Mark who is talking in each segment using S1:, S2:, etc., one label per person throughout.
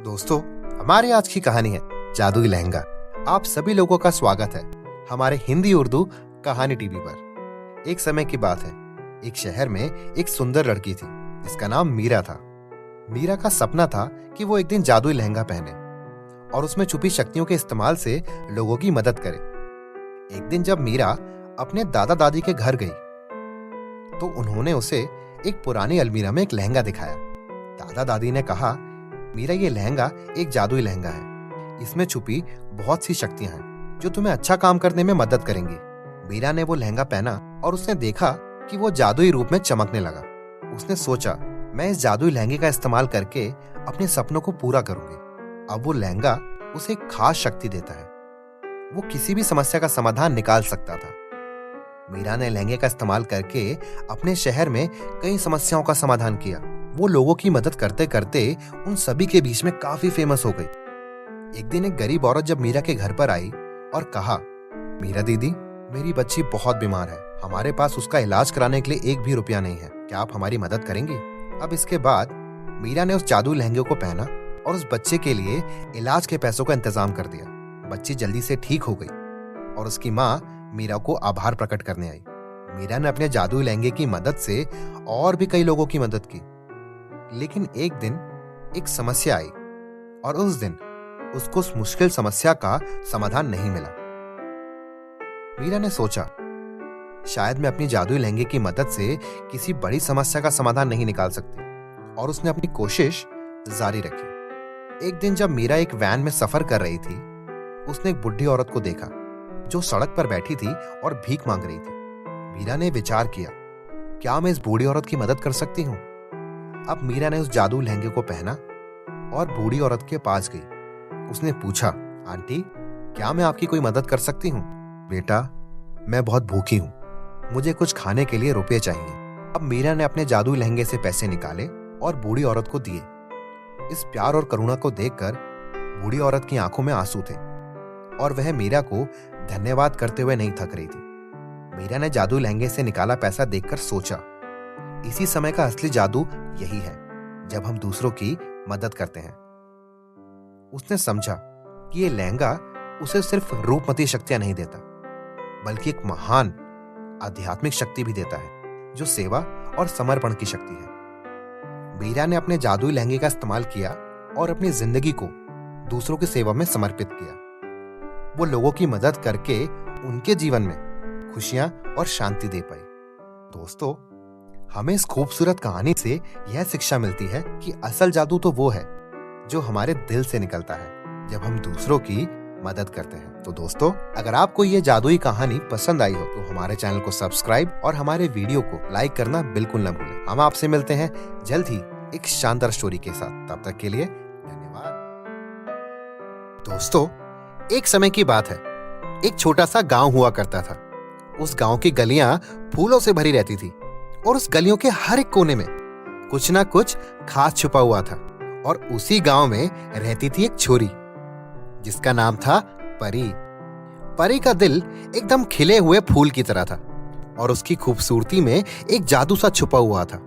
S1: दोस्तों, हमारी आज की कहानी है जादुई लहंगा। आप सभी लोगों का स्वागत है हमारे हिंदी उर्दू कहानी टीवी पर। एक समय की बात है, एक शहर में एक सुंदर लड़की थी जिसका नाम मीरा था। मीरा का सपना था कि वो एक दिन जादुई लहंगा पहने और उसमें छुपी शक्तियों के इस्तेमाल से लोगों की मदद करे। एक दिन जब मीरा अपने दादा दादी के घर गई तो उन्होंने उसे एक पुरानी अलमीरा में एक लहंगा दिखाया। दादा दादी ने कहा, मीरा, ये लहंगा एक जादुई लहंगा है। इसमें छुपी बहुत सी शक्तियां हैं जो तुम्हें अच्छा काम करने में मदद करेंगी। मीरा ने वो लहंगा पहना और उसने देखा कि वो जादुई रूप में चमकने लगा। उसने सोचा, मैं इस जादुई लहंगे का इस्तेमाल करके अपने सपनों को पूरा करूंगी। अब वो लहंगा उसे एक खास शक्ति देता है। वो किसी भी समस्या का समाधान निकाल सकता था। मीरा ने लहंगे का इस्तेमाल करके अपने शहर में कई समस्याओं का समाधान किया। वो लोगों की मदद करते करते उन सभी के बीच में काफी फेमस हो गई। एक दिन एक गरीब औरत जब मीरा के घर पर आई और कहा, मीरा दीदी, मेरी बच्ची बहुत बीमार है। हमारे पास उसका इलाज कराने के लिए एक भी रुपया नहीं है। क्या आप हमारी मदद करेंगी? अब इसके बाद मीरा ने उस जादुई लहंगे को पहना और उस बच्चे के लिए इलाज के पैसों का इंतजाम कर दिया। बच्ची जल्दी से ठीक हो गई और उसकी माँ मीरा को आभार प्रकट करने आई। मीरा ने अपने जादुई लहंगे की मदद से और भी कई लोगों की मदद की। लेकिन एक दिन एक समस्या आई और उस दिन उसको उस मुश्किल समस्या का समाधान नहीं मिला। मीरा ने सोचा, शायद मैं अपनी जादुई लहंगे की मदद से किसी बड़ी समस्या का समाधान नहीं निकाल सकती, और उसने अपनी कोशिश जारी रखी। एक दिन जब मीरा एक वैन में सफर कर रही थी, उसने एक बुढ़ी औरत को देखा जो सड़क पर बैठी थी और भीख मांग रही थी। मीरा ने विचार किया, क्या मैं इस बूढ़ी औरत की मदद कर सकती हूँ? अब मीरा ने उस जादुई लहंगे को पहना और बूढ़ी औरत के पास गई। उसने पूछा, आंटी, क्या मैं आपकी कोई मदद कर सकती हूँ? बेटा, मैं बहुत भूखी हूँ, मुझे कुछ खाने के लिए रुपए चाहिए। अब मीरा ने अपने जादुई लहंगे से पैसे निकाले और बूढ़ी औरत को दिए। इस प्यार और करुणा को देखकर बूढ़ी औरत की आंखों में आंसू थे और वह मीरा को धन्यवाद करते हुए नहीं थक रही थी। मीरा ने जादुई लहंगे से निकाला पैसा देखकर सोचा, इसी समय का असली जादू यही है जब हम दूसरों की मदद करते हैं। उसने समझा कि ये लहंगा उसे सिर्फ रूपमती शक्तियां नहीं देता, बल्कि एक महान आध्यात्मिक शक्ति भी देता है जो सेवा और समर्पण की शक्ति है। मीरा ने अपने जादुई लहंगे का इस्तेमाल किया और अपनी जिंदगी को दूसरों की सेवा में समर्पित किया। वो लोगों की मदद करके उनके जीवन में खुशियां और शांति दे पाई। दोस्तों, हमें इस खूबसूरत कहानी से यह शिक्षा मिलती है कि असल जादू तो वो है जो हमारे दिल से निकलता है जब हम दूसरों की मदद करते हैं। तो दोस्तों, अगर आपको ये जादुई कहानी पसंद आई हो तो हमारे चैनल को सब्सक्राइब और हमारे वीडियो को लाइक करना बिल्कुल न भूलें। हम आपसे मिलते हैं जल्द ही एक शानदार स्टोरी के साथ। तब तक के लिए धन्यवाद। दोस्तों, एक समय की बात है, एक छोटा सा गांव हुआ करता था। उस गांव की गलियां फूलों से भरी रहती थी और उस गलियों के हर एक कोने में कुछ ना कुछ खास छुपा हुआ था। और उसी गांव में रहती थी एक छोरी जिसका नाम था परी। परी का दिल एकदम खिले हुए फूल की तरह था और उसकी खूबसूरती में एक जादू सा छुपा हुआ था।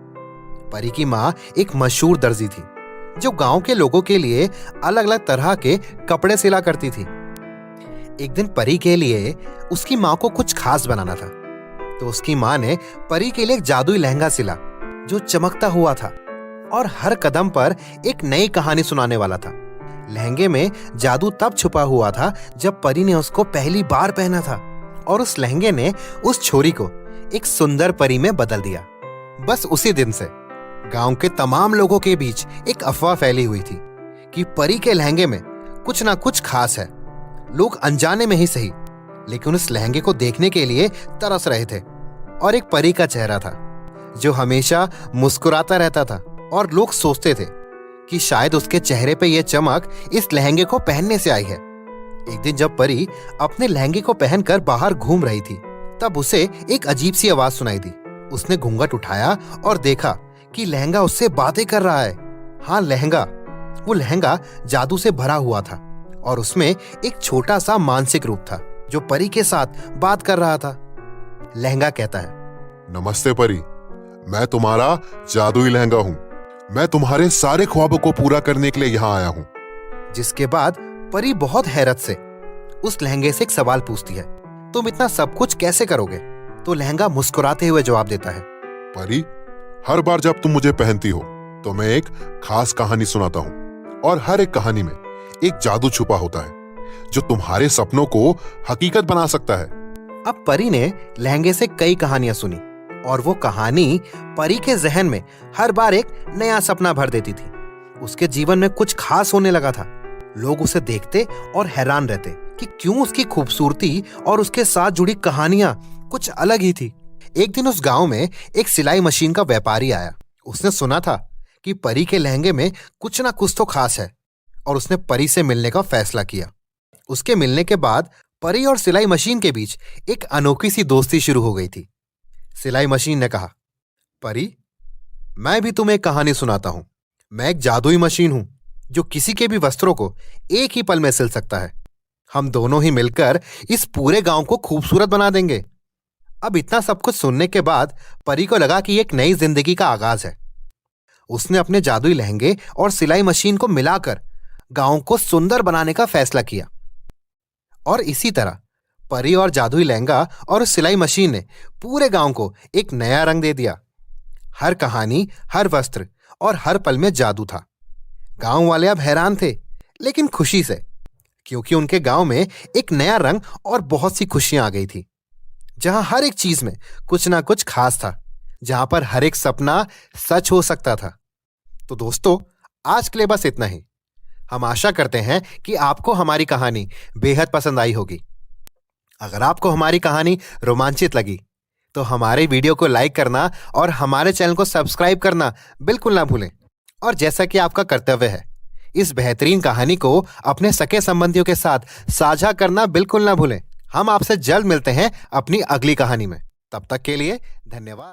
S1: परी की माँ एक मशहूर दर्जी थी जो गांव के लोगों के लिए अलग अलग तरह के कपड़े सिला करती थी। एक दिन परी के लिए उसकी माँ को कुछ खास बनाना था, तो उसकी माँ ने परी के लिए एक जादुई लहंगा सिला जो चमकता हुआ था और हर कदम पर एक नई कहानी सुनाने वाला था। लहंगे में जादू तब छुपा हुआ था जब परी ने उसको पहली बार पहना था और उस लहंगे ने उस छोरी को एक सुंदर परी में बदल दिया। बस उसी दिन से गांव के तमाम लोगों के बीच एक अफवाह फैली हुई थी कि परी के लहंगे में कुछ ना कुछ खास है। लोग अनजाने में ही सही, लेकिन उस लहंगे को देखने के लिए तरस रहे थे। और एक परी का चेहरा था जो हमेशा मुस्कुराता रहता था और लोग सोचते थे कि शायद उसके चेहरे पे यह चमक इस लहंगे को पहनने से आई है। एक दिन जब परी अपने लहंगे को पहनकर बाहर घूम रही थी, तब उसे एक अजीब सी आवाज सुनाई दी। उसने घूंघट उठाया और देखा कि लहंगा उससे बातें कर रहा है। हाँ, वो लहंगा जादू से भरा हुआ था और उसमें एक छोटा सा मानसिक रूप था जो परी के साथ बात कर रहा था। लहंगा कहता है,
S2: नमस्ते परी, मैं तुम्हारा जादुई लहंगा हूँ। मैं तुम्हारे सारे ख्वाबों को पूरा करने के लिए यहाँ आया हूँ।
S1: जिसके बाद परी बहुत हैरत से उस लहंगे से एक सवाल पूछती है, तुम इतना सब कुछ कैसे करोगे? तो लहंगा मुस्कुराते हुए जवाब देता है,
S2: परी, हर बार जब तुम मुझे पहनती हो तो मैं एक खास कहानी सुनाता हूँ और हर एक कहानी में एक जादू छुपा होता है जो तुम्हारे सपनों को हकीकत बना सकता है।
S1: अब परी ने लहंगे से कई कहानियां सुनी और वो कहानी परी के जहन में हर बार एक नया सपना भर देती थी। उसके जीवन में कुछ खास होने लगा था। लोग उसे देखते और हैरान रहते कि क्यों उसकी खूबसूरती और उसके साथ जुड़ी कहानियां कुछ अलग ही थी। एक दिन उस गांव में एक सिलाई मशीन का व्यापारी आया। उसने सुना था कि परी के लहंगे में कुछ ना कुछ तो खास है और उसने परी से मिलने का फैसला किया। उसके मिलने के बाद परी और सिलाई मशीन के बीच एक अनोखी सी दोस्ती शुरू हो गई थी। सिलाई मशीन ने कहा, परी, मैं भी तुम्हें एक कहानी सुनाता हूं। मैं एक जादुई मशीन हूं जो किसी के भी वस्त्रों को एक ही पल में सिल सकता है। हम दोनों ही मिलकर इस पूरे गांव को खूबसूरत बना देंगे। अब इतना सब कुछ सुनने के बाद परी को लगा कि एक नई जिंदगी का आगाज है। उसने अपने जादुई लहंगे और सिलाई मशीन को मिलाकर गांव को सुंदर बनाने का फैसला किया। और इसी तरह परी और जादुई लहंगा और उस सिलाई मशीन ने पूरे गांव को एक नया रंग दे दिया। हर कहानी, हर वस्त्र और हर पल में जादू था। गांव वाले अब हैरान थे, लेकिन खुशी से, क्योंकि उनके गांव में एक नया रंग और बहुत सी खुशियां आ गई थी, जहां हर एक चीज में कुछ ना कुछ खास था, जहां पर हर एक सपना सच हो सकता था। तो दोस्तों, आज के लिए बस इतना ही। हम आशा करते हैं कि आपको हमारी कहानी बेहद पसंद आई होगी। अगर आपको हमारी कहानी रोमांचित लगी तो हमारे वीडियो को लाइक करना और हमारे चैनल को सब्सक्राइब करना बिल्कुल ना भूलें। और जैसा कि आपका कर्तव्य है, इस बेहतरीन कहानी को अपने सगे संबंधियों के साथ साझा करना बिल्कुल ना भूलें। हम आपसे जल्द मिलते हैं अपनी अगली कहानी में। तब तक के लिए धन्यवाद।